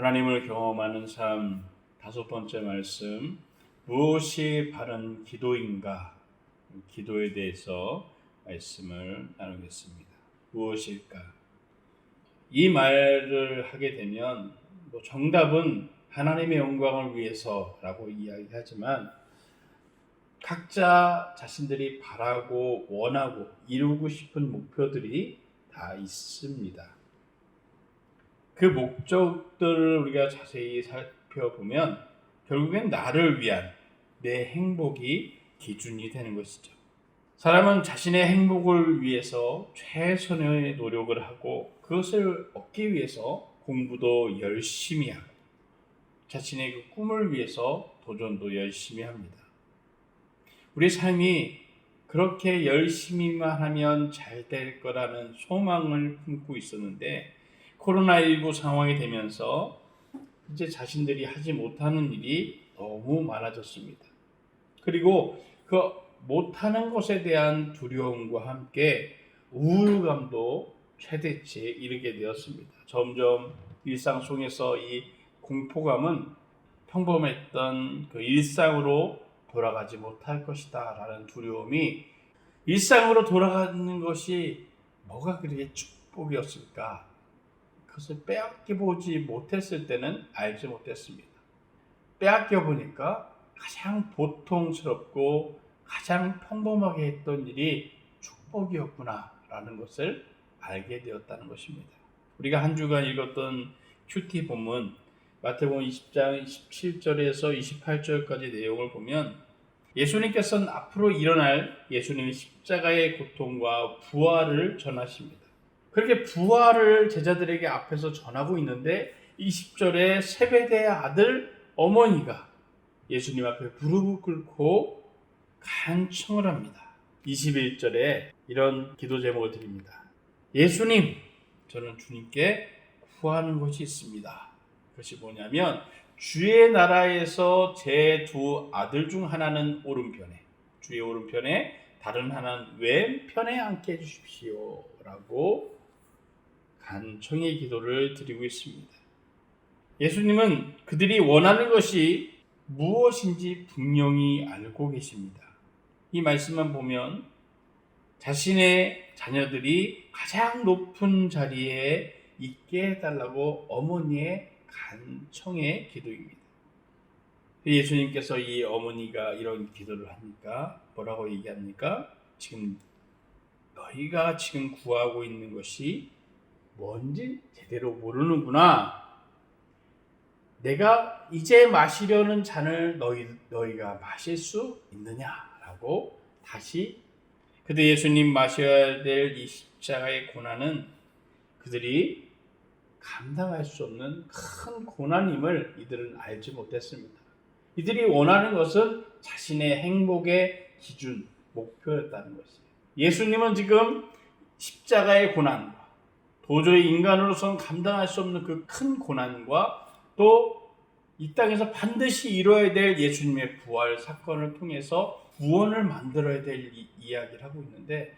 하나님을 경험하는 삶 다섯 번째 말씀, 무엇이 바른 기도인가? 기도에 대해서 말씀을 나누겠습니다. 무엇일까? 이 말을 하게 되면 정답은 하나님의 영광을 위해서라고 이야기하지만 각자 자신들이 바라고 원하고 이루고 싶은 목표들이 다 있습니다. 그 목적들을 우리가 자세히 살펴보면 결국엔 나를 위한 내 행복이 기준이 되는 것이죠. 사람은 자신의 행복을 위해서 최선의 노력을 하고 그것을 얻기 위해서 공부도 열심히 하고 자신의 그 꿈을 위해서 도전도 열심히 합니다. 우리 삶이 그렇게 열심히만 하면 잘 될 거라는 소망을 품고 있었는데 코로나19 상황이 되면서 이제 자신들이 하지 못하는 일이 너무 많아졌습니다. 그리고 그 못하는 것에 대한 두려움과 함께 우울감도 최대치에 이르게 되었습니다. 점점 일상 속에서 이 공포감은 평범했던 그 일상으로 돌아가지 못할 것이다 라는 두려움이 일상으로 돌아가는 것이 뭐가 그렇게 축복이었을까? 그것을 빼앗겨보지 못했을 때는 알지 못했습니다. 빼앗겨보니까 가장 보통스럽고 가장 평범하게 했던 일이 축복이었구나 라는 것을 알게 되었다는 것입니다. 우리가 한 주간 읽었던 큐티 본문 마태복음 20장 17절에서 28절까지 내용을 보면 예수님께서는 앞으로 일어날 예수님의 십자가의 고통과 부활을 전하십니다. 그렇게 부활을 제자들에게 앞에서 전하고 있는데 20절에 세베대의 아들 어머니가 예수님 앞에 무릎을 꿇고 간청을 합니다. 21절에 이런 기도 제목을 드립니다. 예수님, 저는 주님께 구하는 것이 있습니다. 그것이 뭐냐면 주의 나라에서 제 두 아들 중 하나는 오른편에, 주의 오른편에 다른 하나는 왼편에 앉게 해주십시오 라고 간청의 기도를 드리고 있습니다. 예수님은 그들이 원하는 것이 무엇인지 분명히 알고 계십니다. 이 말씀만 보면 자신의 자녀들이 가장 높은 자리에 있게 해달라고 어머니의 간청의 기도입니다. 예수님께서 이 어머니가 이런 기도를 하니까 뭐라고 얘기합니까? 너희가 지금 구하고 있는 것이 뭔지 제대로 모르는구나. 내가 이제 마시려는 잔을 너희가 마실 수 있느냐라고 다시 그때 예수님 마셔야 될 이 십자가의 고난은 그들이 감당할 수 없는 큰 고난임을 이들은 알지 못했습니다. 이들이 원하는 것은 자신의 행복의 기준, 목표였다는 것이에요. 예수님은 지금 십자가의 고난과 도저히 인간으로서는 감당할 수 없는 그 큰 고난과 또 이 땅에서 반드시 이루어야 될 예수님의 부활 사건을 통해서 구원을 만들어야 될 이야기를 하고 있는데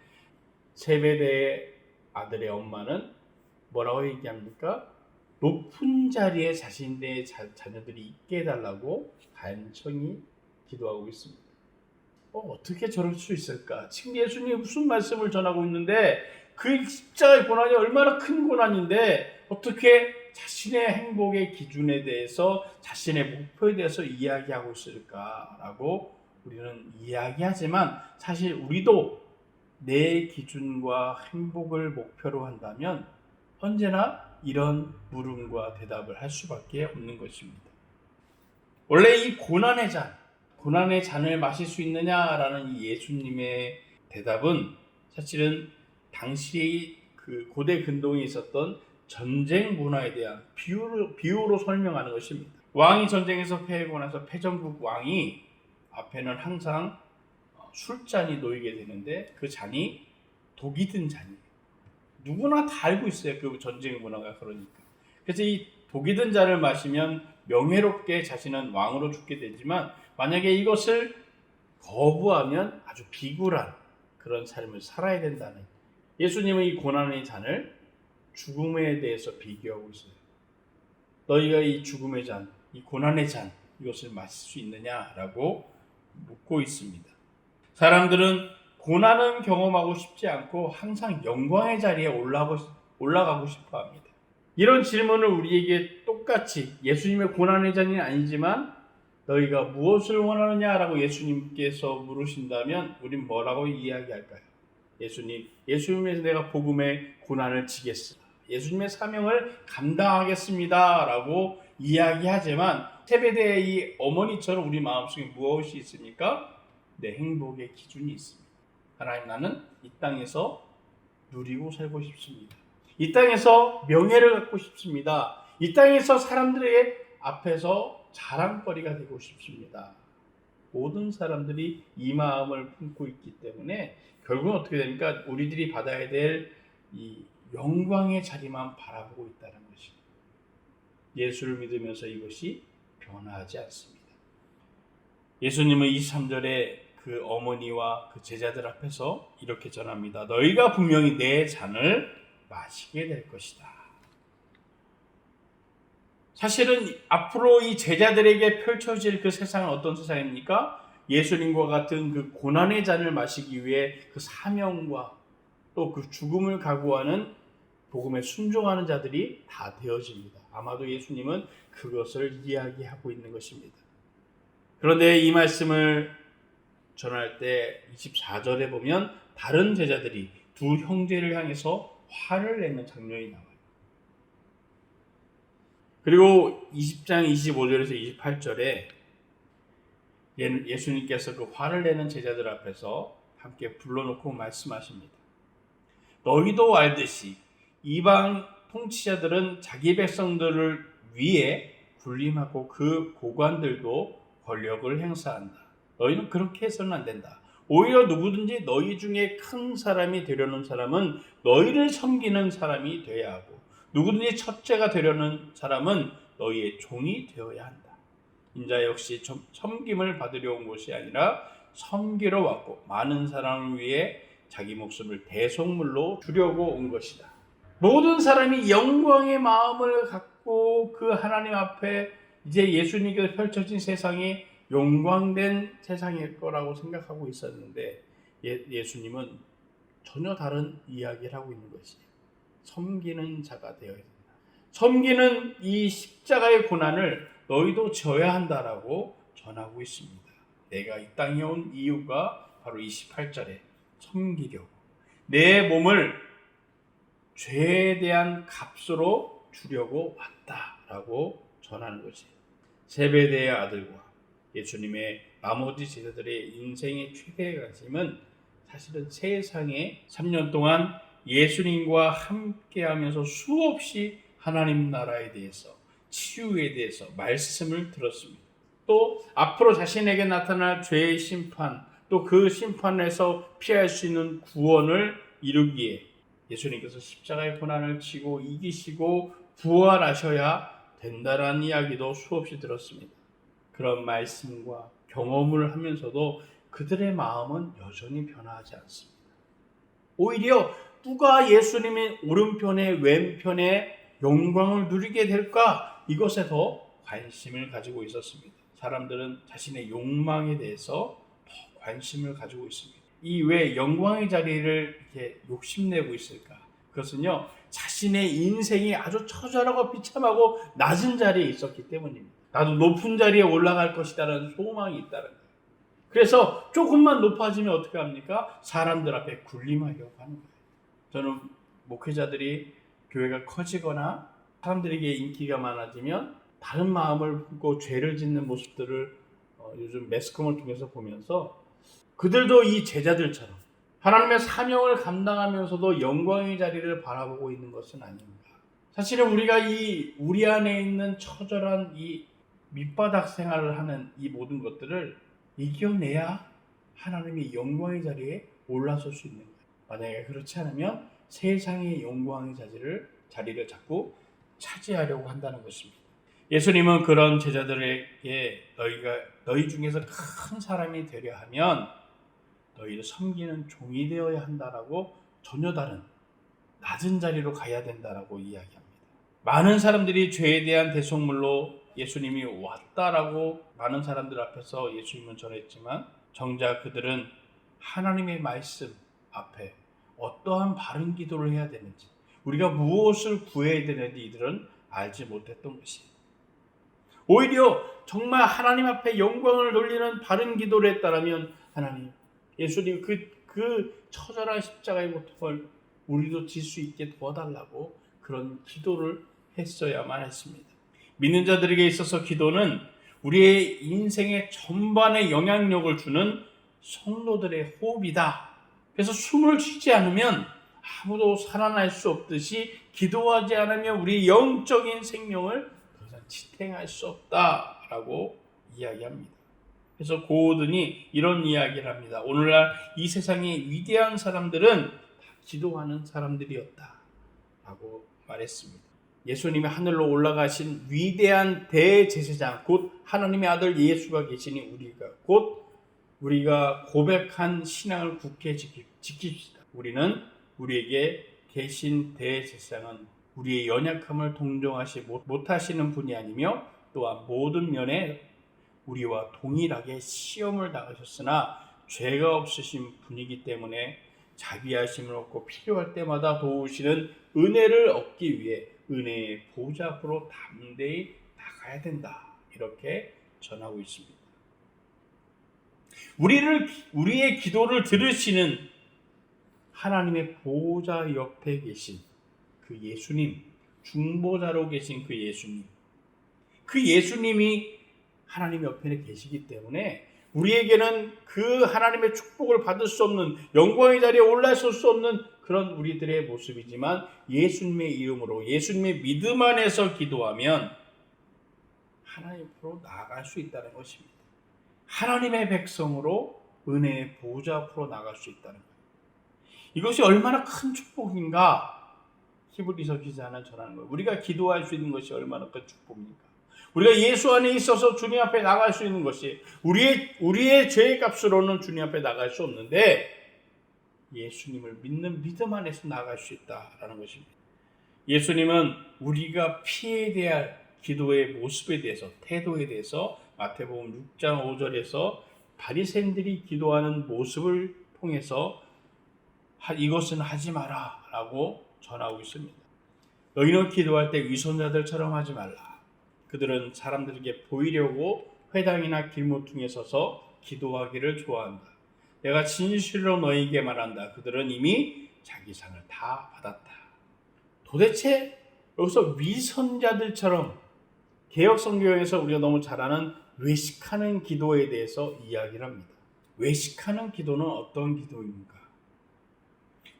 세베대의 아들의 엄마는 뭐라고 얘기합니까? 높은 자리에 자신의 자녀들이 있게 해달라고 간청히 기도하고 있습니다. 어떻게 저럴 수 있을까? 지금 예수님이 무슨 말씀을 전하고 있는데 그 십자가의 고난이 얼마나 큰 고난인데 어떻게 자신의 행복의 기준에 대해서 자신의 목표에 대해서 이야기하고 있을까라고 우리는 이야기하지만 사실 우리도 내 기준과 행복을 목표로 한다면 언제나 이런 물음과 대답을 할 수밖에 없는 것입니다. 원래 이 고난의 잔을 마실 수 있느냐라는 이 예수님의 대답은 사실은 당시 그 고대 근동에 있었던 전쟁 문화에 대한 비유로 설명하는 것입니다. 왕이 전쟁에서 패하고 나서 패전국 왕이 앞에는 항상 술잔이 놓이게 되는데 그 잔이 독이 든 잔이에요. 누구나 다 알고 있어요. 그 전쟁 문화가 그러니까. 그래서 이 독이 든 잔을 마시면 명예롭게 자신은 왕으로 죽게 되지만 만약에 이것을 거부하면 아주 비굴한 그런 삶을 살아야 된다는 예수님은 이 고난의 잔을 죽음에 대해서 비교하고 있어요. 너희가 이 죽음의 잔, 이 고난의 잔 이것을 마실 수 있느냐라고 묻고 있습니다. 사람들은 고난은 경험하고 싶지 않고 항상 영광의 자리에 올라가고 싶어 합니다. 이런 질문을 우리에게 똑같이 예수님의 고난의 잔이 아니지만 너희가 무엇을 원하느냐라고 예수님께서 물으신다면 우린 뭐라고 이야기할까요? 예수님에서 내가 복음의 고난을 지겠습니다. 예수님의 사명을 감당하겠습니다 라고 이야기하지만 세베대의 이 어머니처럼 우리 마음속에 무엇이 있습니까? 내 행복의 기준이 있습니다. 하나님, 나는 이 땅에서 누리고 살고 싶습니다. 이 땅에서 명예를 갖고 싶습니다. 이 땅에서 사람들의 앞에서 자랑거리가 되고 싶습니다. 모든 사람들이 이 마음을 품고 있기 때문에 결국은 어떻게 됩니까? 우리들이 받아야 될 이 영광의 자리만 바라보고 있다는 것입니다. 예수를 믿으면서 이것이 변화하지 않습니다. 예수님은 23절에 그 어머니와 그 제자들 앞에서 이렇게 전합니다. 너희가 분명히 내 잔을 마시게 될 것이다. 사실은 앞으로 이 제자들에게 펼쳐질 그 세상은 어떤 세상입니까? 예수님과 같은 그 고난의 잔을 마시기 위해 그 사명과 또 그 죽음을 각오하는 복음에 순종하는 자들이 다 되어집니다. 아마도 예수님은 그것을 이야기하고 있는 것입니다. 그런데 이 말씀을 전할 때 24절에 보면 다른 제자들이 두 형제를 향해서 화를 내는 장면이 나와요. 그리고 20장 25절에서 28절에 예수님께서 그 화를 내는 제자들 앞에서 함께 불러놓고 말씀하십니다. 너희도 알듯이 이방 통치자들은 자기 백성들을 위해 군림하고 그 고관들도 권력을 행사한다. 너희는 그렇게 해서는 안 된다. 오히려 누구든지 너희 중에 큰 사람이 되려는 사람은 너희를 섬기는 사람이 되어야 하고 누구든지 첫째가 되려는 사람은 너희의 종이 되어야 한다. 인자 역시 섬김을 받으려 온 것이 아니라 섬기러 왔고 많은 사람을 위해 자기 목숨을 대속물로 주려고 온 것이다. 모든 사람이 영광의 마음을 갖고 그 하나님 앞에 이제 예수님께서 펼쳐진 세상이 영광된 세상일 거라고 생각하고 있었는데 예수님은 전혀 다른 이야기를 하고 있는 것이에요. 섬기는 자가 되어야 된다. 섬기는 이 십자가의 고난을 너희도 져야 한다라고 전하고 있습니다. 내가 이 땅에 온 이유가 바로 28절에 섬기려고 내 몸을 죄에 대한 값으로 주려고 왔다라고 전하는 것이에요. 세베대의 아들과 예수님의 나머지 제자들의 인생의 최대의 관심은 사실은 세상에 3년 동안 예수님과 함께하면서 수없이 하나님 나라에 대해서 치유에 대해서 말씀을 들었습니다. 또 앞으로 자신에게 나타날 죄의 심판 또 그 심판에서 피할 수 있는 구원을 이루기에 예수님께서 십자가의 고난을 치고 이기시고 부활하셔야 된다라는 이야기도 수없이 들었습니다. 그런 말씀과 경험을 하면서도 그들의 마음은 여전히 변화하지 않습니다. 오히려 누가 예수님의 오른편에 왼편에 영광을 누리게 될까? 이것에 더 관심을 가지고 있었습니다. 사람들은 자신의 욕망에 대해서 더 관심을 가지고 있습니다. 이 왜 영광의 자리를 이렇게 욕심내고 있을까? 그것은요, 자신의 인생이 아주 처절하고 비참하고 낮은 자리에 있었기 때문입니다. 나도 높은 자리에 올라갈 것이다라는 소망이 있다는 거예요. 그래서 조금만 높아지면 어떻게 합니까? 사람들 앞에 군림하려고 하는 거예요. 저는 목회자들이 교회가 커지거나 사람들에게 인기가 많아지면 다른 마음을 품고 죄를 짓는 모습들을 요즘 매스컴을 통해서 보면서 그들도 이 제자들처럼 하나님의 사명을 감당하면서도 영광의 자리를 바라보고 있는 것은 아닌가. 사실은 우리가 우리 안에 있는 처절한 이 밑바닥 생활을 하는 이 모든 것들을 이겨내야 하나님의 영광의 자리에 올라설 수 있는 거예요. 만약에 그렇지 않으면 세상의 영광의 자리를 자꾸 차지하려고 한다는 것입니다. 예수님은 그런 제자들에게 너희 중에서 큰 사람이 되려 하면 너희를 섬기는 종이 되어야 한다라고 전혀 다른 낮은 자리로 가야 된다라고 이야기합니다. 많은 사람들이 죄에 대한 대속물로 예수님이 왔다라고 많은 사람들 앞에서 예수님은 전했지만 정작 그들은 하나님의 말씀 앞에 어떠한 바른 기도를 해야 되는지, 우리가 무엇을 구해야 되는지 이들은 알지 못했던 것이에요. 오히려 정말 하나님 앞에 영광을 돌리는 바른 기도를 했다라면 하나님, 예수님 그 처절한 십자가의 고통을 우리도 질 수 있게 도와달라고 그런 기도를 했어야만 했습니다. 믿는 자들에게 있어서 기도는 우리의 인생의 전반에 영향력을 주는 성도들의 호흡이다. 그래서 숨을 쉬지 않으면 아무도 살아날 수 없듯이 기도하지 않으면 우리 영적인 생명을 더 이상 지탱할 수 없다라고 이야기합니다. 그래서 고든이 이런 이야기를 합니다. 오늘날 이 세상의 위대한 사람들은 다 기도하는 사람들이었다라고 말했습니다. 예수님이 하늘로 올라가신 위대한 대제사장, 곧 하나님의 아들 예수가 계시니 우리가 고백한 신앙을 굳게 지킵시다. 우리는 우리에게 계신 대제사장은 우리의 연약함을 동정하지 못하시는 분이 아니며 또한 모든 면에 우리와 동일하게 시험을 당하셨으나 죄가 없으신 분이기 때문에 자비하심을 얻고 필요할 때마다 도우시는 은혜를 얻기 위해 은혜의 보좌 앞으로 담대히 나가야 된다. 이렇게 전하고 있습니다. 우리의 기도를 들으시는 하나님의 보좌 옆에 계신 그 예수님, 중보자로 계신 그 예수님이 하나님 옆에 계시기 때문에 우리에게는 그 하나님의 축복을 받을 수 없는, 영광의 자리에 올라설 수 없는 그런 우리들의 모습이지만 예수님의 이름으로, 예수님의 믿음 안에서 기도하면 하나님 앞으로 나아갈 수 있다는 것입니다. 하나님의 백성으로 은혜의 보좌 앞으로 나갈 수 있다는 거예요. 이것이 얼마나 큰 축복인가 히브리서 기자는 전하는 거예요. 우리가 기도할 수 있는 것이 얼마나 큰 축복입니까? 우리가 예수 안에 있어서 주님 앞에 나갈 수 있는 것이, 우리의 죄의 값으로는 주님 앞에 나갈 수 없는데 예수님을 믿는 믿음 안에서 나갈 수 있다라는 것입니다. 예수님은 우리가 피해야 할 기도의 모습에 대해서, 태도에 대해서 마태복음 6장 5절에서 바리새인들이 기도하는 모습을 통해서 이것은 하지 마라 라고 전하고 있습니다. 너희는 기도할 때 위선자들처럼 하지 말라. 그들은 사람들에게 보이려고 회당이나 길모퉁이에 서서 기도하기를 좋아한다. 내가 진실로 너희에게 말한다. 그들은 이미 자기 상을 다 받았다. 도대체 여기서 위선자들처럼, 개역 성경에서 우리가 너무 잘 아는 외식하는 기도에 대해서 이야기를 합니다. 외식하는 기도는 어떤 기도입니까?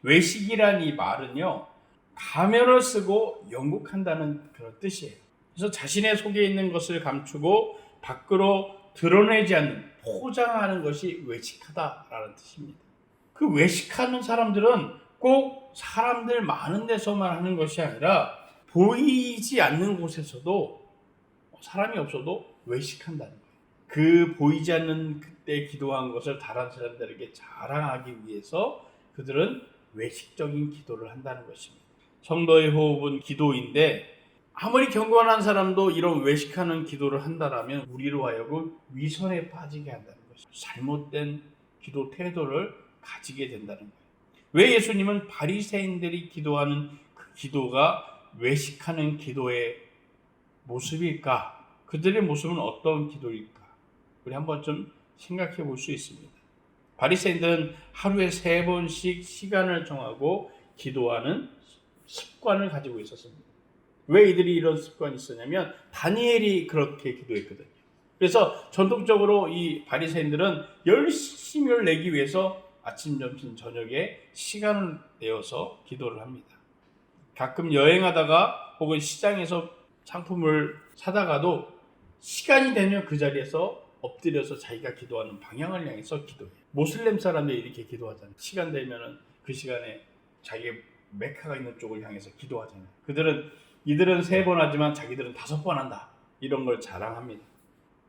외식이란 이 말은요, 가면을 쓰고 영국한다는 그런 뜻이에요. 그래서 자신의 속에 있는 것을 감추고 밖으로 드러내지 않는, 포장하는 것이 외식하다라는 뜻입니다. 그 외식하는 사람들은 꼭 사람들 많은 데서만 하는 것이 아니라 보이지 않는 곳에서도, 사람이 없어도 외식한다는 거예요. 그 보이지 않는 그때 기도한 것을 다른 사람들에게 자랑하기 위해서 그들은 외식적인 기도를 한다는 것입니다. 성도의 호흡은 기도인데 아무리 경건한 사람도 이런 외식하는 기도를 한다라면 우리로 하여금 위선에 빠지게 한다는 것이죠. 잘못된 기도 태도를 가지게 된다는 거예요. 왜 예수님은 바리새인들이 기도하는 그 기도가 외식하는 기도의 모습일까? 그들의 모습은 어떤 기도일까? 우리 한번 좀 생각해 볼 수 있습니다. 바리새인들은 하루에 3번씩 시간을 정하고 기도하는 습관을 가지고 있었습니다. 왜 이들이 이런 습관이 있었냐면 다니엘이 그렇게 기도했거든요. 그래서 전통적으로 이 바리새인들은 열심을 내기 위해서 아침, 점심, 저녁에 시간을 내어서 기도를 합니다. 가끔 여행하다가 혹은 시장에서 상품을 사다가도 시간이 되면 그 자리에서 엎드려서 자기가 기도하는 방향을 향해서 기도해요. 모슬렘 사람들이 이렇게 기도하잖아요. 시간 되면은 그 시간에 자기 메카가 있는 쪽을 향해서 기도하잖아요. 이들은 3번 하지만 자기들은 5번 한다. 이런 걸 자랑합니다.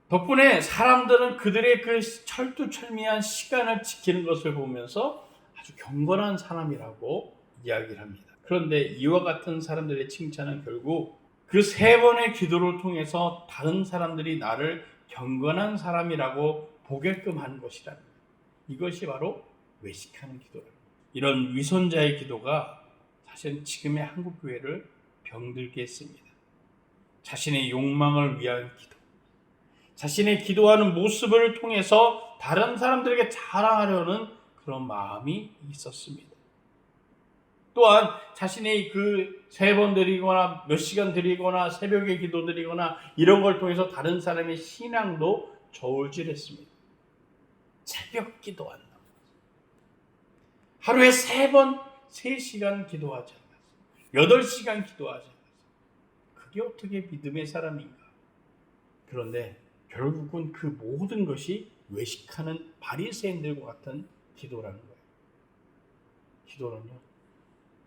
덕분에 사람들은 그들의 그 철두철미한 시간을 지키는 것을 보면서 아주 경건한 사람이라고 이야기를 합니다. 그런데 이와 같은 사람들의 칭찬은 결국 그 3번의 기도를 통해서 다른 사람들이 나를 경건한 사람이라고 보게끔 한 것이라는 거예요. 이것이 바로 외식하는 기도라는 거예요. 이런 위선자의 기도가 사실 지금의 한국 교회를 병들게 했습니다. 자신의 욕망을 위한 기도, 자신의 기도하는 모습을 통해서 다른 사람들에게 자랑하려는 그런 마음이 있었습니다. 또한 자신의 그 3번 드리거나 몇 시간 드리거나 새벽에 기도 드리거나 이런 걸 통해서 다른 사람의 신앙도 저울질했습니다. 새벽 기도한다. 하루에 3번 3시간 기도하지 않았어. 8시간 기도하지 않았어. 그게 어떻게 믿음의 사람인가? 그런데 결국은 그 모든 것이 외식하는 바리새인들과 같은 기도라는 거예요. 기도는요,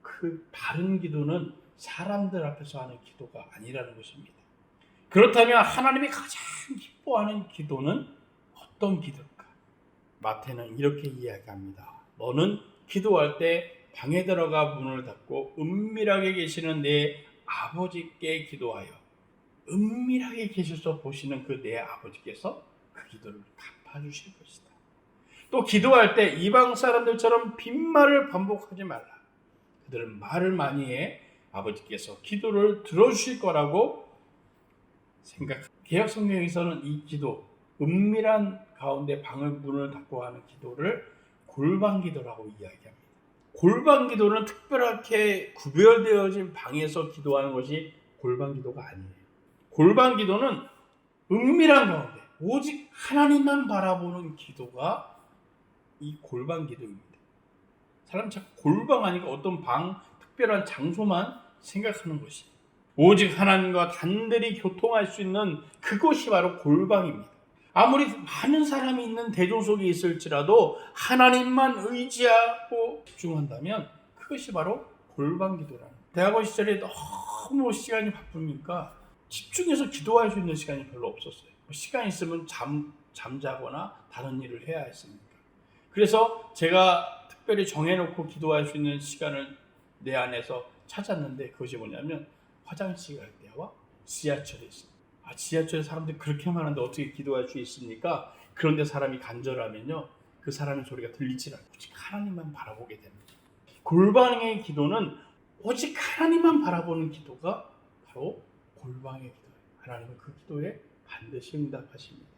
그 바른 기도는 사람들 앞에서 하는 기도가 아니라는 것입니다. 그렇다면 하나님이 가장 기뻐하는 기도는 어떤 기도일까? 마태는 이렇게 이야기합니다. 너는 기도할 때 방에 들어가 문을 닫고 은밀하게 계시는 내 아버지께 기도하여 은밀하게 계셔서 보시는 그 내 아버지께서 그 기도를 갚아주실 것이다. 또 기도할 때 이방 사람들처럼 빈말을 반복하지 말라. 그들은 말을 많이 해 아버지께서 기도를 들어주실 거라고 생각합니다. 개역 성경에서는 이 기도, 은밀한 가운데 방을 문을 닫고 하는 기도를 골방 기도라고 이야기합니다. 골방 기도는 특별하게 구별되어진 방에서 기도하는 것이 골방 기도가 아니에요. 골방 기도는 은밀한 가운데 오직 하나님만 바라보는 기도가 이 골방 기도입니다. 사람 자꾸 골방 하니까 어떤 방, 특별한 장소만 생각하는 것이, 오직 하나님과 단들이 교통할 수 있는 그것이 바로 골방입니다. 아무리 많은 사람이 있는 대종 속에 있을지라도 하나님만 의지하고 집중한다면 그것이 바로 골방 기도라는 거예요. 대학원 시절에 너무 시간이 바쁘니까 집중해서 기도할 수 있는 시간이 별로 없었어요. 시간 있으면 잠자거나 다른 일을 해야 했으니까. 그래서 제가 특별히 정해놓고 기도할 수 있는 시간을 내 안에서 찾았는데, 그것이 뭐냐면 화장실 갈 때와 지하철에 있습니다. 지하철에 사람들이 그렇게 많은데 어떻게 기도할 수 있습니까? 그런데 사람이 간절하면요, 그 사람의 소리가 들리질 않고 오직 하나님만 바라보게 됩니다. 골방의 기도는 오직 하나님만 바라보는 기도가 바로 골방의 기도예요. 하나님은 그 기도에 반드시 응답하십니다.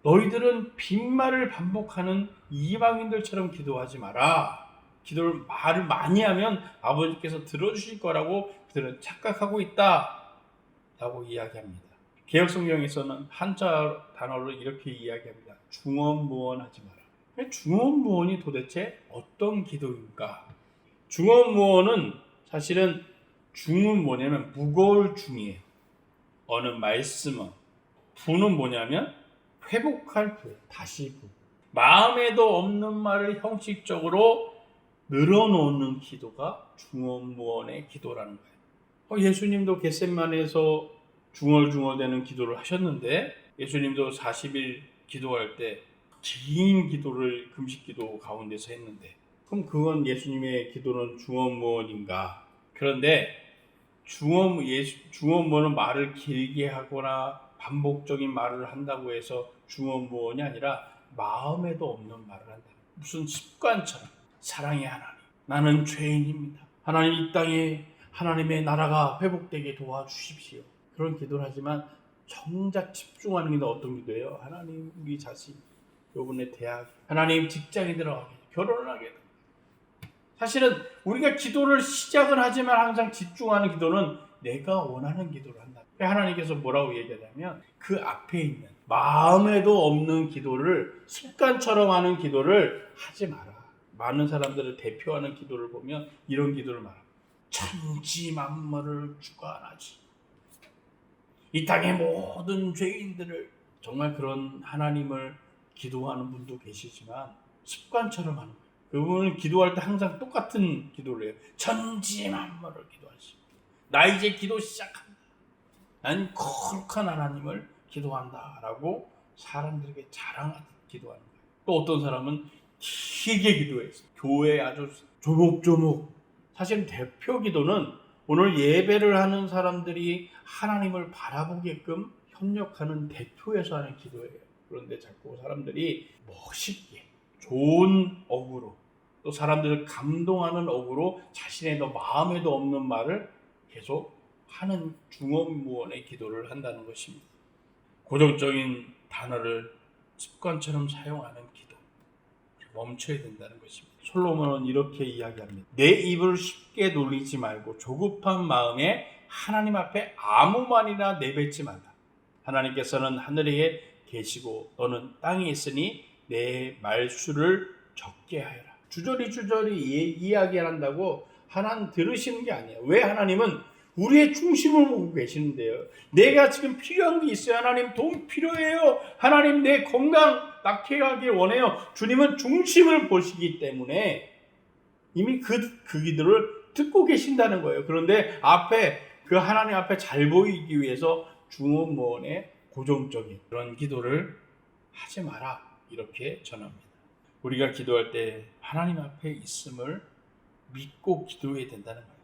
너희들은 빈말을 반복하는 이방인들처럼 기도하지 마라. 기도를 말을 많이 하면 아버지께서 들어주실 거라고 그들은 착각하고 있다 라고 이야기합니다. 개역성경에서는 한자 단어로 이렇게 이야기합니다. 중언무언하지 마라. 중언무언이 도대체 어떤 기도인가? 중언무언은 사실은 중은 뭐냐면 무거울 중이에요. 어느 말씀은. 부는 뭐냐면 회복할 부, 다시 부. 마음에도 없는 말을 형식적으로 늘어놓는 기도가 중언무언의 기도라는 거예요. 예수님도 겟세마네에서 중얼중얼대는 기도를 하셨는데, 예수님도 40일 기도할 때 긴 기도를 금식기도 가운데서 했는데, 그럼 그건 예수님의 기도는 중언무언인가? 그런데 중언무언은 말을 길게 하거나 반복적인 말을 한다고 해서 중언무언이 아니라 마음에도 없는 말을 한다. 무슨 습관처럼 사랑의 하나님, 나는 죄인입니다. 하나님, 이 땅에 하나님의 나라가 회복되게 도와주십시오. 그런 기도를 하지만 정작 집중하는 게 어떤 기도예요? 하나님, 우리 자식, 요번에 대학, 하나님 직장에 들어가게, 결혼을 하게. 사실은 우리가 기도를 시작을 하지만 항상 집중하는 기도는 내가 원하는 기도를 한다. 하나님께서 뭐라고 얘기하냐면 그 앞에 있는 마음에도 없는 기도를, 습관처럼 하는 기도를 하지 마라. 많은 사람들을 대표하는 기도를 보면 이런 기도를 말합니다. 천지 만물을 주관하지. 이 땅의 모든 죄인들을, 정말 그런 하나님을 기도하는 분도 계시지만 습관처럼 하는 거예요. 그분은 기도할 때 항상 똑같은 기도를 해요. 천지 만물을 기도하시고, 나 이제 기도 시작한다. 난 거룩한 하나님을 기도한다 라고 사람들에게 자랑하듯 기도하는 거예요. 또 어떤 사람은 길게 기도해서 교회에 아주 조목조목. 사실 대표 기도는 오늘 예배를 하는 사람들이 하나님을 바라보게끔 협력하는 대표에서 하는 기도예요. 그런데 자꾸 사람들이 멋있게 좋은 어구로 또 사람들을 감동하는 어구로 자신의 마음에도 없는 말을 계속 하는 중언부언의 기도를 한다는 것입니다. 고정적인 단어를 습관처럼 사용하는 기도, 멈춰야 된다는 것입니다. 솔로몬은 이렇게 이야기합니다. 내 입을 쉽게 놀리지 말고 조급한 마음에 하나님 앞에 아무 말이나 내뱉지 말라. 하나님께서는 하늘에 계시고 너는 땅에 있으니 내 말수를 적게 하여라. 주저리 이야기한다고 하나님 들으시는 게 아니에요. 왜? 하나님은 우리의 중심을 보고 계시는데요. 내가 지금 필요한 게 있어요. 하나님 돈 필요해요. 하나님 내 건강 낫게 하길 원해요. 주님은 중심을 보시기 때문에 이미 그 기도를 듣고 계신다는 거예요. 그런데 그 하나님 앞에 잘 보이기 위해서 중언부언의 고정적인 그런 기도를 하지 마라. 이렇게 전합니다. 우리가 기도할 때 하나님 앞에 있음을 믿고 기도해야 된다는 거예요.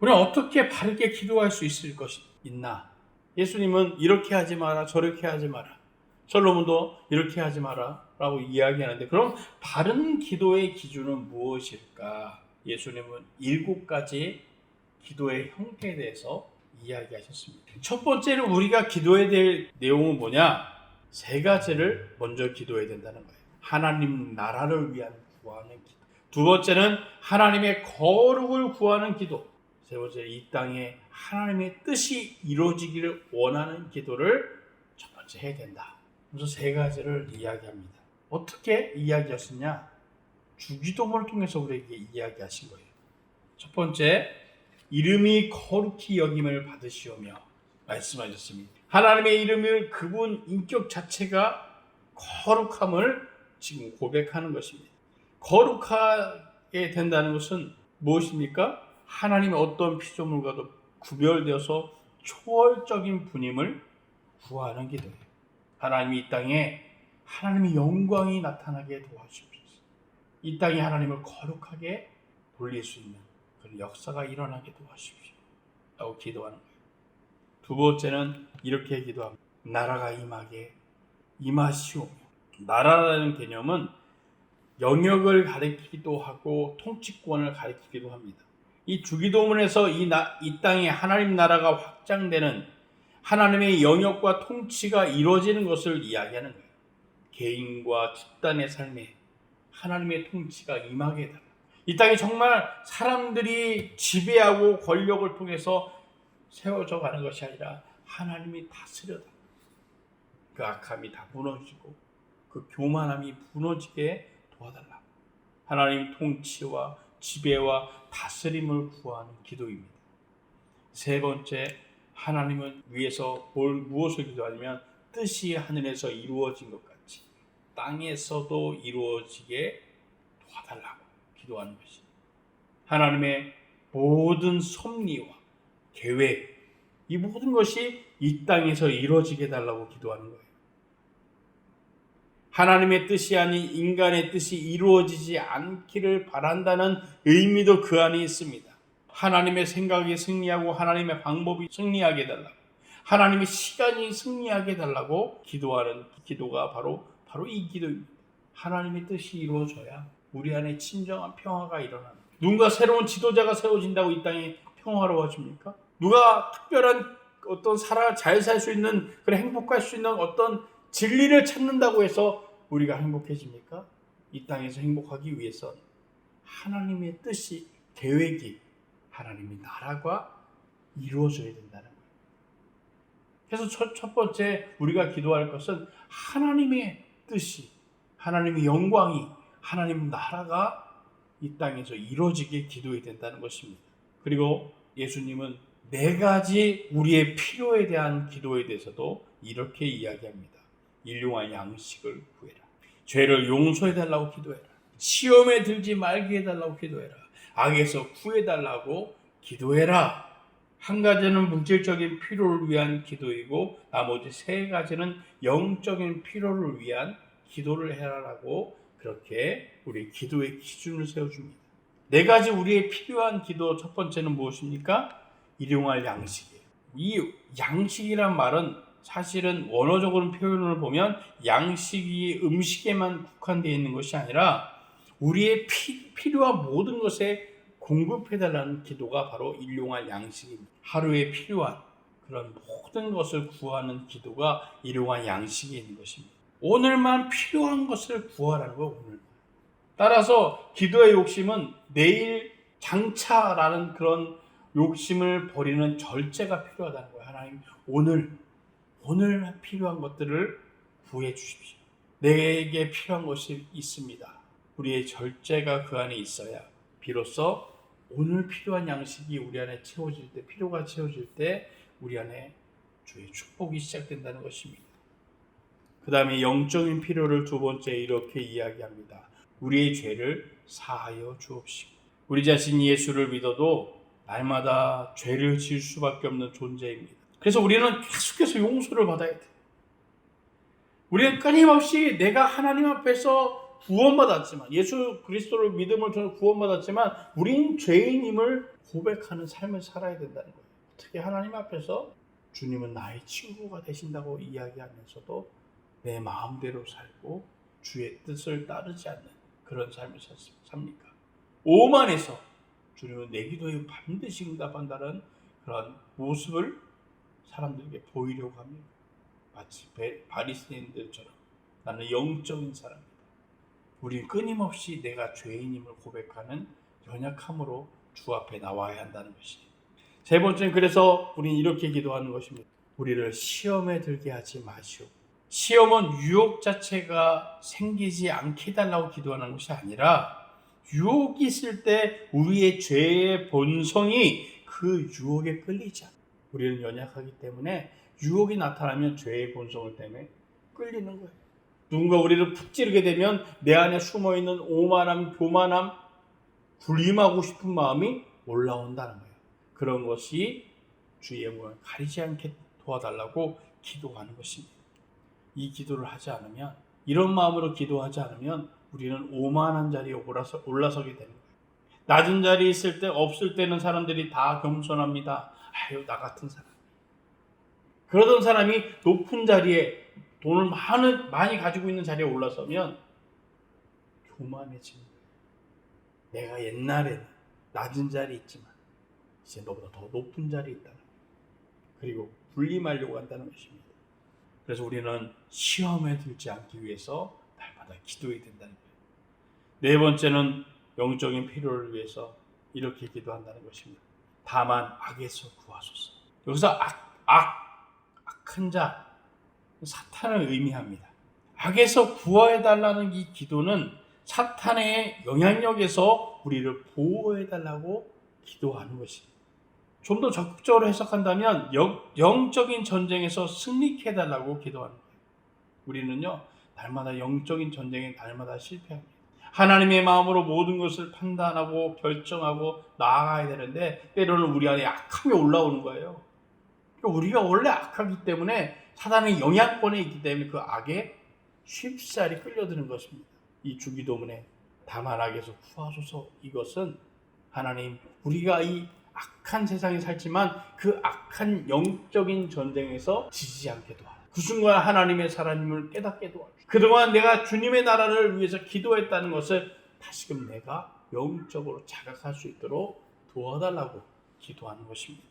우리는 어떻게 바르게 기도할 수 있을 것이 있나? 예수님은 이렇게 하지 마라, 저렇게 하지 마라. 솔로몬도 이렇게 하지 마라 라고 이야기하는데, 그럼 바른 기도의 기준은 무엇일까? 예수님은 7가지 기도의 형태에 대해서 이야기하셨습니다. 첫 번째로 우리가 기도해야 될 내용은 뭐냐? 3가지를 먼저 기도해야 된다는 거예요. 하나님 나라를 위한 구하는 기도. 두 번째는 하나님의 거룩을 구하는 기도. 세 번째, 이 땅에 하나님의 뜻이 이루어지기를 원하는 기도를 첫 번째 해야 된다. 그래서 3가지를 이야기합니다. 어떻게 이야기하셨냐? 주기도문을 통해서 우리에게 이야기하신 거예요. 첫 번째, 이름이 거룩히 여김을 받으시오며 말씀하셨습니다. 하나님의 이름을, 그분 인격 자체가 거룩함을 지금 고백하는 것입니다. 거룩하게 된다는 것은 무엇입니까? 하나님의 어떤 피조물과도 구별되어서 초월적인 분임을 구하는 기도예요. 하나님이 이 땅에 하나님의 영광이 나타나게 도와주십시오. 이 땅에 하나님을 거룩하게 돌릴 수 있는 그런 역사가 일어나게 도와주십시오. 라고 기도하는 거예요. 두 번째는 이렇게 기도합니다. 나라가 임하시오며. 나라라는 개념은 영역을 가리키기도 하고 통치권을 가리키기도 합니다. 이 주기도문에서 이 땅에 하나님 나라가 확장되는, 하나님의 영역과 통치가 이루어지는 것을 이야기하는 거예요. 개인과 집단의 삶에 하나님의 통치가 임하게 달라. 이 땅이 정말 사람들이 지배하고 권력을 통해서 세워져 가는 것이 아니라 하나님이 다스려다. 그 악함이 다 무너지고 그 교만함이 무너지게 도와달라. 하나님 통치와 지배와 다스림을 구하는 기도입니다. 세 번째, 하나님은 위에서 무엇을 기도하냐면 뜻이 하늘에서 이루어진 것 같이 땅에서도 이루어지게 도와달라고 기도하는 것입니다. 하나님의 모든 섭리와 계획, 이 모든 것이 이 땅에서 이루어지게 달라고 기도하는 거예요. 하나님의 뜻이 아닌 인간의 뜻이 이루어지지 않기를 바란다는 의미도 그 안에 있습니다. 하나님의 생각이 승리하고 하나님의 방법이 승리하게 달라고, 하나님의 시간이 승리하게 달라고 기도하는 기도가 바로 이 기도입니다. 하나님의 뜻이 이루어져야 우리 안에 진정한 평화가 일어납니다. 누군가 새로운 지도자가 세워진다고 이 땅이 평화로워집니까? 누가 특별한 어떤 잘 살 수 있는, 그런 행복할 수 있는 어떤 진리를 찾는다고 해서 우리가 행복해집니까? 이 땅에서 행복하기 위해서 하나님의 뜻이, 계획이, 하나님의 나라가 이루어져야 된다는 거예요. 그래서 첫 번째 우리가 기도할 것은 하나님의 뜻이, 하나님의 영광이, 하나님 나라가 이 땅에서 이루어지게 기도해야 된다는 것입니다. 그리고 예수님은 4가지 우리의 필요에 대한 기도에 대해서도 이렇게 이야기합니다. 일용할 양식을 구해라. 죄를 용서해달라고 기도해라. 시험에 들지 말게 해달라고 기도해라. 악에서 구해달라고 기도해라. 한 가지는 물질적인 필요를 위한 기도이고 나머지 3가지는 영적인 필요를 위한 기도를 해라라고 그렇게 우리 기도의 기준을 세워줍니다. 4가지 우리의 필요한 기도, 첫 번째는 무엇입니까? 일용할 양식이에요. 이 양식이란 말은 사실은 원어적으로 표현을 보면 양식이 음식에만 국한되어 있는 것이 아니라 우리의 필요한 모든 것에 공급해달라는 기도가 바로 일용할 양식입니다. 하루에 필요한 그런 모든 것을 구하는 기도가 일용할 양식이 있는 것입니다. 오늘만 필요한 것을 구하라는 거예요. 오늘. 따라서 기도의 욕심은 내일 장차라는 그런 욕심을 버리는 절제가 필요하다는 거예요. 하나님, 오늘 필요한 것들을 구해 주십시오. 내게 필요한 것이 있습니다. 우리의 절제가 그 안에 있어야 비로소 오늘 필요한 양식이 우리 안에 채워질 때, 필요가 채워질 때 우리 안에 주의 축복이 시작된다는 것입니다. 그 다음에 영적인 필요를 두 번째 이렇게 이야기합니다. 우리의 죄를 사하여 주옵시고. 우리 자신이 예수를 믿어도 날마다 죄를 지을 수밖에 없는 존재입니다. 그래서 우리는 계속해서 용서를 받아야 돼요. 우리는 끊임없이 내가 하나님 앞에서 구원받았지만, 예수 그리스도를 믿음을 통해 구원받았지만 우린 죄인임을 고백하는 삶을 살아야 된다는 거예요. 어떻게 하나님 앞에서 주님은 나의 친구가 되신다고 이야기하면서도 내 마음대로 살고 주의 뜻을 따르지 않는 그런 삶을 삽니까? 오만해서 주님은 내 기도에 반드시 응답한다는 그런 모습을 사람들에게 보이려고 합니다. 마치 바리새인들처럼 나는 영적인 사람이다. 우리는 끊임없이 내가 죄인임을 고백하는 연약함으로 주 앞에 나와야 한다는 것이에요. 세 번째는 그래서 우리는 이렇게 기도하는 것입니다. 우리를 시험에 들게 하지 마시오. 시험은 유혹 자체가 생기지 않게 해달라고 기도하는 것이 아니라 유혹이 있을 때 우리의 죄의 본성이 그 유혹에 끌리지 않아요. 우리는 연약하기 때문에 유혹이 나타나면 죄의 본성을 때문에 끌리는 거예요. 누군가 우리를 푹 찌르게 되면 내 안에 숨어있는 오만함, 교만함, 군림하고 싶은 마음이 올라온다는 거예요. 그런 것이 주의 영광을 가리지 않게 도와달라고 기도하는 것입니다. 이 기도를 하지 않으면, 이런 마음으로 기도하지 않으면 우리는 오만한 자리에 올라서게 되는 거예요. 낮은 자리에 있을 때, 없을 때는 사람들이 다 겸손합니다. 아유, 나 같은 사람. 그러던 사람이 높은 자리에, 돈을 많이 가지고 있는 자리에 올라서면 교만해지는 거예요. 내가 옛날에는 낮은 자리에 있지만 이제 너보다 더 높은 자리에 있다는 거예요. 그리고 군림하려고 한다는 것입니다. 그래서 우리는 시험에 들지 않기 위해서 날마다 기도해야 된다는 거예요. 네 번째는 영적인 필요를 위해서 이렇게 기도한다는 것입니다. 다만 악에서 구하소서. 여기서 악한 자, 사탄을 의미합니다. 악에서 구해달라는 이 기도는 사탄의 영향력에서 우리를 보호해달라고 기도하는 것입니다. 좀 더 적극적으로 해석한다면 영적인 전쟁에서 승리케 해달라고 기도하는 거예요. 우리는요, 날마다 영적인 전쟁에 날마다 실패합니다. 하나님의 마음으로 모든 것을 판단하고 결정하고 나아가야 되는데 때로는 우리 안에 악함이 올라오는 거예요. 우리가 원래 악하기 때문에 사단의 영향권에 있기 때문에 그 악에 쉽사리 끌려드는 것입니다. 이 주기도문에 다만 악에서 구하소서, 이것은 하나님, 우리가 이 악한 세상에 살지만 그 악한 영적인 전쟁에서 지지 않게 도와주시고 그 순간 하나님의 살아님을 깨닫게 도와주시고 그동안 내가 주님의 나라를 위해서 기도했다는 것을 다시금 내가 영적으로 자각할 수 있도록 도와달라고 기도하는 것입니다.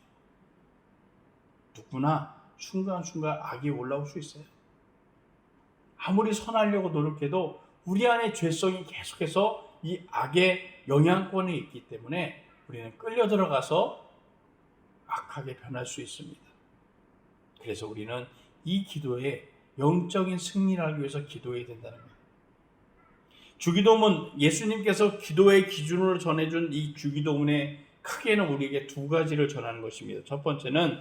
누구나 순간순간 악이 올라올 수 있어요. 아무리 선하려고 노력해도 우리 안에 죄성이 계속해서 이 악의 영향권에 있기 때문에 우리는 끌려 들어가서 악하게 변할 수 있습니다. 그래서 우리는 이 기도에 영적인 승리를 하기 위해서 기도해야 된다는 거예요. 주기도문, 예수님께서 기도의 기준으로 전해준 이 주기도문에 크게는 우리에게 두 가지를 전하는 것입니다. 첫 번째는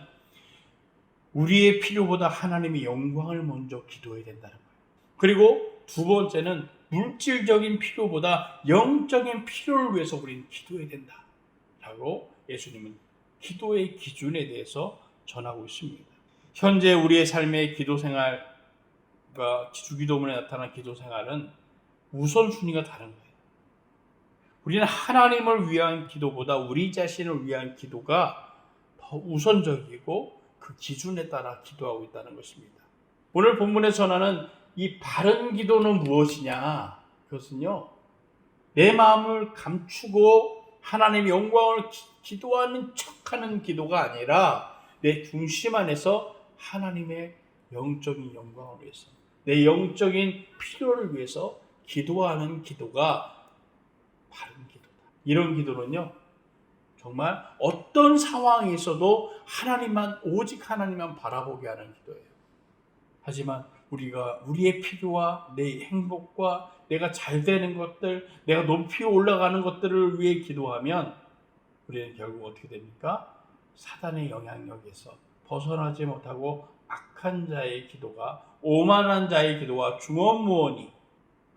우리의 필요보다 하나님의 영광을 먼저 기도해야 된다는 거예요. 그리고 두 번째는 물질적인 필요보다 영적인 필요를 위해서 우리는 기도해야 된다 라고 예수님은 기도의 기준에 대해서 전하고 있습니다. 현재 우리의 삶의 기도 생활과 주기도문에 나타난 기도 생활은 우선순위가 다른 거예요. 우리는 하나님을 위한 기도보다 우리 자신을 위한 기도가 더 우선적이고 그 기준에 따라 기도하고 있다는 것입니다. 오늘 본문에 전하는 이 바른 기도는 무엇이냐? 그것은요, 내 마음을 감추고 하나님의 영광을 기도하는 척하는 기도가 아니라 내 중심 안에서 하나님의 영적인 영광을 위해서, 내 영적인 필요를 위해서 기도하는 기도가 바른 기도다. 이런 기도는요, 정말 어떤 상황에 있어도 오직 하나님만 바라보게 하는 기도예요. 하지만 우리가 우리의 필요와 내 행복과 내가 잘 되는 것들, 내가 높이 올라가는 것들을 위해 기도하면 우리는 결국 어떻게 됩니까? 사단의 영향력에서 벗어나지 못하고 악한 자의 기도가, 오만한 자의 기도와 중언무언이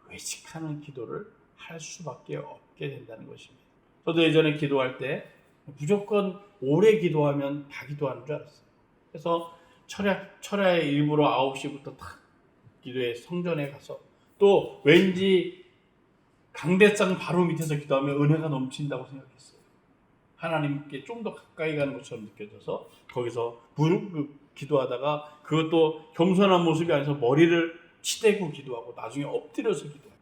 외식하는 기도를 할 수밖에 없게 된다는 것입니다. 저도 예전에 기도할 때 무조건 오래 기도하면 다 기도하는 줄 알았어요. 그래서 철야에 일부러 9시부터 딱 기도에 성전에 가서, 또 왠지 강대상 바로 밑에서 기도하면 은혜가 넘친다고 생각했어요. 하나님께 좀 더 가까이 가는 것처럼 느껴져서 거기서 기도하다가, 그것도 겸손한 모습이 아니라 머리를 치대고 기도하고 나중에 엎드려서 기도해요.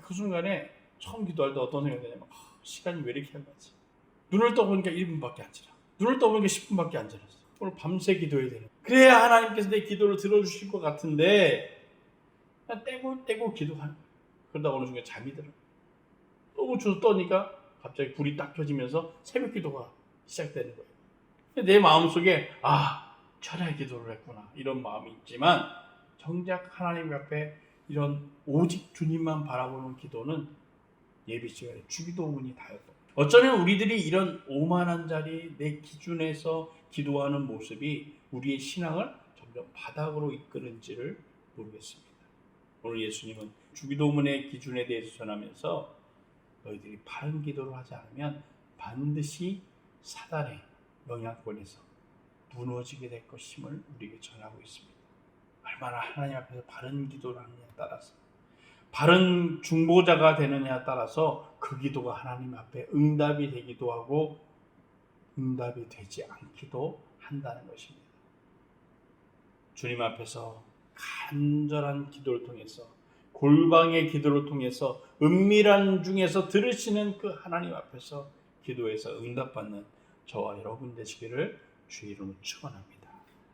그 순간에 처음 기도할 때 어떤 생각이 드냐면, 시간이 왜 이렇게 한가지? 눈을 떠보니까 1분밖에 안 지나. 눈을 떠보니까 10분밖에 안 지났어. 오늘 밤새 기도해야 되는. 그래야 하나님께서 내 기도를 들어주실 것 같은데 그냥 떼고 기도하는 거예요. 그러다 어느 순간 잠이 들어요. 너무 주서 떠니까 갑자기 불이 딱 켜지면서 새벽 기도가 시작되는 거예요. 내 마음속에 철야 기도를 했구나 이런 마음이 있지만, 정작 하나님 앞에 이런 오직 주님만 바라보는 기도는 예배 시간에 주기도문이 다였던 거예요. 어쩌면 우리들이 이런 오만한 자리, 내 기준에서 기도하는 모습이 우리의 신앙을 점점 바닥으로 이끄는지를 모르겠습니다. 오늘 예수님은 주기도문의 기준에 대해서 전하면서 너희들이 바른 기도를 하지 않으면 반드시 사단의 영향권에서 무너지게 될 것임을 우리에게 전하고 있습니다. 얼마나 하나님 앞에서 바른 기도를 하느냐에 따라서, 바른 중보자가 되느냐에 따라서 그 기도가 하나님 앞에 응답이 되기도 하고 응답이 되지 않기도 한다는 것입니다. 주님 앞에서 간절한 기도를 통해서, 골방의 기도를 통해서, 은밀한 중에서 들으시는 그 하나님 앞에서 기도해서 응답받는 저와 여러분 되시기를 주의 이름으로 축원합니다.